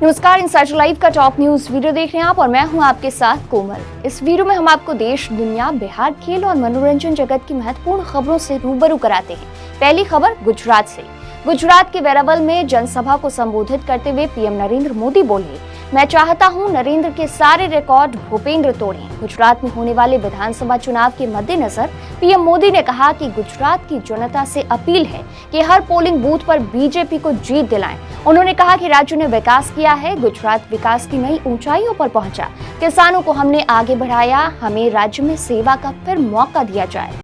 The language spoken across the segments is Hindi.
नमस्कार, इनसाइडर लाइव का टॉप न्यूज वीडियो देख रहे हैं आप और मैं हूं आपके साथ कोमल। इस वीडियो में हम आपको देश, दुनिया, बिहार, खेल और मनोरंजन जगत की महत्वपूर्ण खबरों से रूबरू कराते हैं। पहली खबर गुजरात से। गुजरात के वेरावल में जनसभा को संबोधित करते हुए पीएम नरेंद्र मोदी बोले, मैं चाहता हूं नरेंद्र के सारे रिकॉर्ड भूपेंद्र तोड़ें। गुजरात में होने वाले विधानसभा चुनाव के मद्देनजर पीएम मोदी ने कहा कि गुजरात की जनता से अपील है कि हर पोलिंग बूथ पर बीजेपी को जीत दिलाएं। उन्होंने कहा कि राज्य ने विकास किया है, गुजरात विकास की नई ऊंचाइयों पर पहुंचा। किसानों को हमने आगे बढ़ाया, हमें राज्य में सेवा का फिर मौका दिया जाए।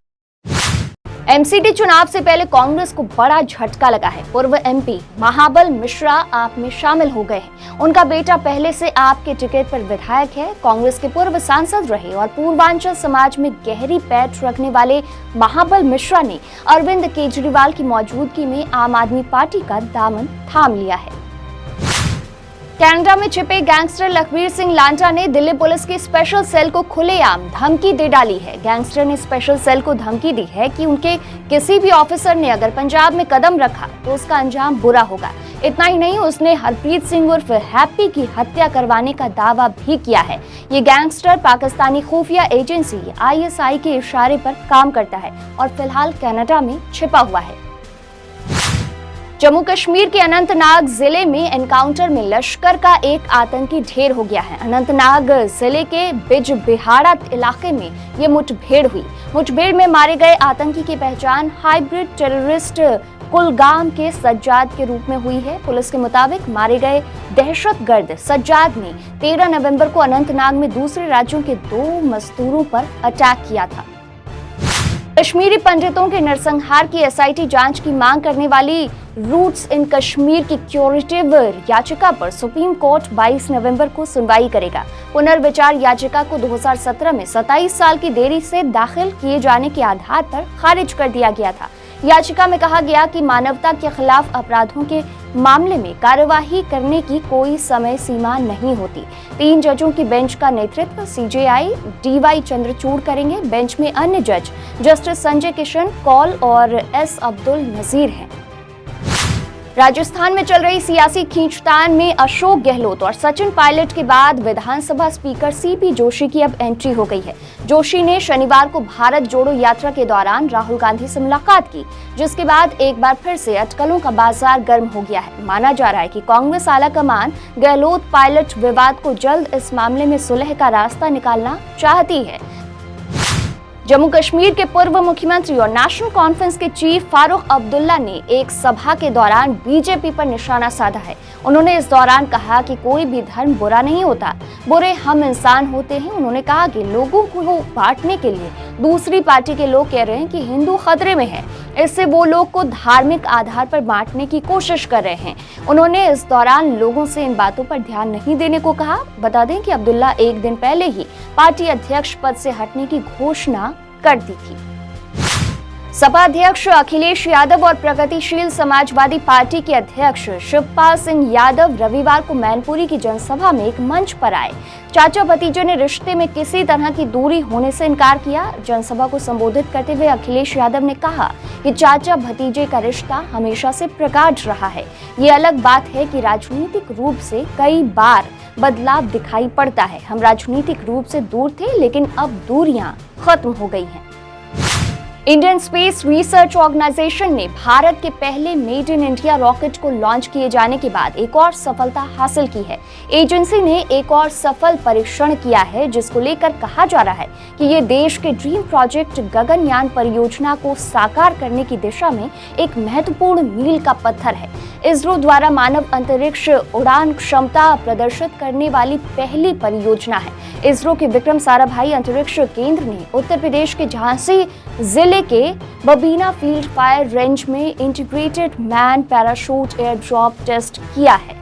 एमसीडी चुनाव से पहले कांग्रेस को बड़ा झटका लगा है। पूर्व एमपी महाबल मिश्रा आप में शामिल हो गए हैं। उनका बेटा पहले से आप के टिकट पर विधायक है। कांग्रेस के पूर्व सांसद रहे और पूर्वांचल समाज में गहरी पैठ रखने वाले महाबल मिश्रा ने अरविंद केजरीवाल की मौजूदगी में आम आदमी पार्टी का दामन थाम लिया है। कनाडा में छिपे गैंगस्टर लखबीर सिंह लांटा ने दिल्ली पुलिस की स्पेशल सेल को खुलेआम धमकी दे डाली है। गैंगस्टर ने स्पेशल सेल को धमकी दी है कि उनके किसी भी ऑफिसर ने अगर पंजाब में कदम रखा तो उसका अंजाम बुरा होगा। इतना ही नहीं, उसने हरप्रीत सिंह उर्फ हैप्पी की हत्या करवाने का दावा भी किया है। ये गैंगस्टर पाकिस्तानी खुफिया एजेंसी ISI के इशारे पर काम करता है और फिलहाल कनाडा में छिपा हुआ है। जम्मू कश्मीर के अनंतनाग जिले में एनकाउंटर में लश्कर का एक आतंकी ढेर हो गया है। अनंतनाग जिले के बिजबिहाड़ा इलाके में ये मुठभेड़ हुई। मुठभेड़ में मारे गए आतंकी की पहचान हाइब्रिड टेररिस्ट कुलगाम के सज्जाद के रूप में हुई है। पुलिस के मुताबिक मारे गए दहशतगर्द सज्जाद ने 13 नवंबर को अनंतनाग में दूसरे राज्यों के 2 मजदूरों पर अटैक किया था। कश्मीरी पंडितों के नरसंहार की SIT जांच की मांग करने वाली रूट्स इन कश्मीर की क्यूरेटिव याचिका पर सुप्रीम कोर्ट 22 नवंबर को सुनवाई करेगा। पुनर्विचार याचिका को 2017 में 27 साल की देरी से दाखिल किए जाने के आधार पर खारिज कर दिया गया था। याचिका में कहा गया कि मानवता के खिलाफ अपराधों के मामले में कार्यवाही करने की कोई समय सीमा नहीं होती। 3 जजों की बेंच का नेतृत्व CJI DY चंद्रचूड़ करेंगे। बेंच में अन्य जज जस्टिस संजय किशन कौल और S अब्दुल नजीर हैं। राजस्थान में चल रही सियासी खींचतान में अशोक गहलोत और सचिन पायलट के बाद विधानसभा स्पीकर CP जोशी की अब एंट्री हो गई है। जोशी ने शनिवार को भारत जोड़ो यात्रा के दौरान राहुल गांधी से मुलाकात की, जिसके बाद एक बार फिर से अटकलों का बाजार गर्म हो गया है। माना जा रहा है कि कांग्रेस आलाकमान गहलोत पायलट विवाद को जल्द इस मामले में सुलह का रास्ता निकालना चाहती है। जम्मू कश्मीर के पूर्व मुख्यमंत्री और नेशनल कॉन्फ्रेंस के चीफ फारूक अब्दुल्ला ने एक सभा के दौरान बीजेपी पर निशाना साधा है। उन्होंने इस दौरान कहा कि कोई भी धर्म बुरा नहीं होता, बुरे हम इंसान होते हैं। उन्होंने कहा कि लोगों को बांटने के लिए दूसरी पार्टी के लोग कह रहे हैं कि हिंदू खतरे में है, इससे वो लोग को धार्मिक आधार पर बांटने की कोशिश कर रहे हैं। उन्होंने इस दौरान लोगों से इन बातों पर ध्यान नहीं देने को कहा। बता दें कि अब्दुल्ला एक दिन पहले ही पार्टी अध्यक्ष पद से हटने की घोषणा कर दी थी। सपा अध्यक्ष अखिलेश यादव और प्रगतिशील समाजवादी पार्टी के अध्यक्ष शिवपाल सिंह यादव रविवार को मैनपुरी की जनसभा में एक मंच पर आए। चाचा भतीजे ने रिश्ते में किसी तरह की दूरी होने से इनकार किया। जनसभा को संबोधित करते हुए अखिलेश यादव ने कहा कि चाचा भतीजे का रिश्ता हमेशा से प्रगाढ़ रहा है। ये अलग बात है कि राजनीतिक रूप से कई बार बदलाव दिखाई पड़ता है। हम राजनीतिक रूप से दूर थे, लेकिन अब दूरियां खत्म हो गई हैं। इंडियन स्पेस रिसर्च ऑर्गेनाइजेशन ने भारत के पहले मेड इन इंडिया रॉकेट को लॉन्च किए जाने के बाद एक और सफलता हासिल की है। एजेंसी ने एक और सफल परीक्षण किया है, जिसको लेकर कहा जा रहा है कि ये देश के ड्रीम प्रोजेक्ट गगनयान परियोजना को साकार करने की दिशा में एक महत्वपूर्ण मील का पत्थर है। इसरो द्वारा मानव अंतरिक्ष उड़ान क्षमता प्रदर्शित करने वाली पहली परियोजना है। इसरो के विक्रम साराभाई अंतरिक्ष केंद्र ने उत्तर प्रदेश के झांसी जिले के बबीना फील्ड फायर रेंज में integrated man parachute air drop test किया है।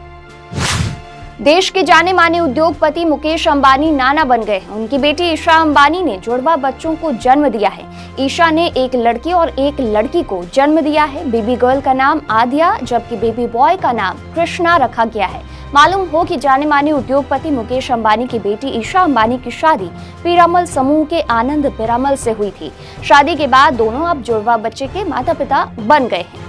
देश के जाने माने उद्योगपति मुकेश अंबानी नाना बन गए हैं। उनकी बेटी ईशा अंबानी ने जुड़वा बच्चों को जन्म दिया है। ईशा ने एक लड़के और एक लड़की को जन्म दिया है। बेबी गर्ल का नाम आद्या, जबकि बेबी बॉय का नाम कृष्णा रखा गया है। मालूम हो कि जाने माने उद्योगपति मुकेश अंबानी की बेटी ईशा अंबानी की शादी पीरामल समूह के आनंद पीरामल से हुई थी। शादी के बाद दोनों अब जुड़वा बच्चे के माता पिता बन गए हैं।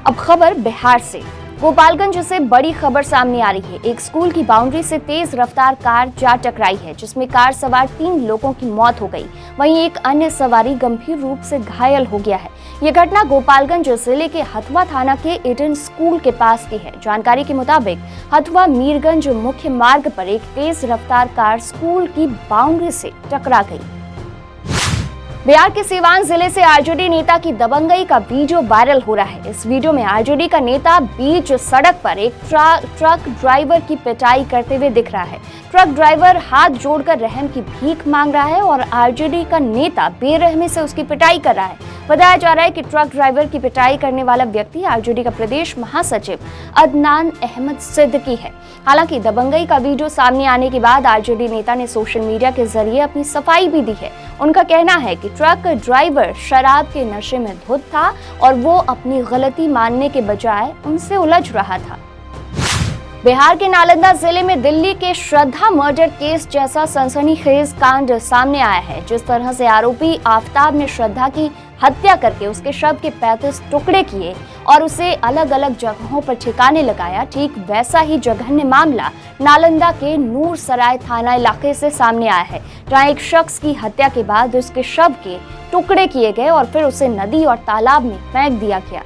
अब खबर बिहार से। गोपालगंज से बड़ी खबर सामने आ रही है। एक स्कूल की बाउंड्री से तेज रफ्तार कार जा टकराई है, जिसमें कार सवार 3 लोगों की मौत हो गई। वहीं एक अन्य सवारी गंभीर रूप से घायल हो गया है। ये घटना गोपालगंज जिले के हथुआ थाना के ईडन स्कूल के पास की है। जानकारी के मुताबिक हथुआ मीरगंज मुख्य मार्ग पर एक तेज रफ्तार कार स्कूल की बाउंड्री से टकरा गई। बिहार के सीवान जिले से आरजेडी नेता की दबंगई का वीडियो वायरल हो रहा है। इस वीडियो में आरजेडी का नेता बीच सड़क पर एक ट्रक ड्राइवर की पिटाई करते हुए दिख रहा है। ट्रक ड्राइवर हाथ जोड़कर रहम की भीख मांग रहा है और आरजेडी का नेता बेरहमी से उसकी पिटाई कर रहा है। बताया जा रहा है कि ट्रक ड्राइवर की पिटाई करने वाला व्यक्ति आरजेडी का प्रदेश महासचिव अदनान अहमद सिद्दीकी है। हालांकि दबंगई का वीडियो सामने आने के बाद आरजेडी नेता ने सोशल मीडिया के जरिए अपनी सफाई भी दी है। उनका कहना है कि ट्रक ड्राइवर शराब के नशे में धुत था और वो अपनी गलती मानने के बजाय उनसे उलझ रहा था। बिहार के नालंदा जिले में दिल्ली के श्रद्धा मर्डर केस जैसा सनसनीखेज कांड सामने आया है। जिस तरह से आरोपी आफताब ने श्रद्धा की हत्या करके उसके शव के 35 टुकड़े किए और उसे अलग अलग जगहों पर ठिकाने लगाया, ठीक वैसा ही जघन्य मामला नालंदा के नूर सराय थाना इलाके से सामने आया है, जहां एक शख्स की हत्या के बाद उसके शव के टुकड़े किए गए और फिर उसे नदी और तालाब में फेंक दिया गया।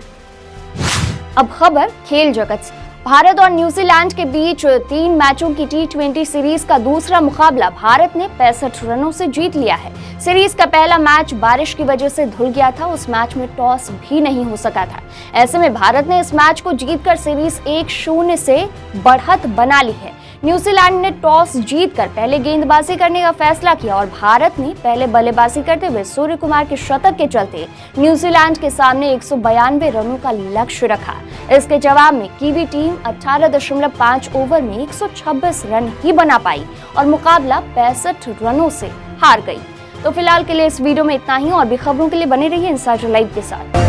अब खबर खेल जगत से। भारत और न्यूजीलैंड के बीच 3 मैचों की T20 सीरीज का दूसरा मुकाबला भारत ने 65 रनों से जीत लिया है। सीरीज का पहला मैच बारिश की वजह से धुल गया था। उस मैच में टॉस भी नहीं हो सका था। ऐसे में भारत ने इस मैच को जीतकर सीरीज 1-0 से बढ़त बना ली है। न्यूजीलैंड ने टॉस जीतकर पहले गेंदबाजी करने का फैसला किया और भारत ने पहले बल्लेबाजी करते हुए सूर्य कुमार के शतक के चलते न्यूजीलैंड के सामने 192 रनों का लक्ष्य रखा। इसके जवाब में कीवी टीम 18.5 ओवर में 126 रन ही बना पाई और मुकाबला 65 रनों से हार गई। तो फिलहाल के लिए इस वीडियो में इतना ही। और भी खबरों के लिए बने रहिए इंसाइडर लाइव के साथ।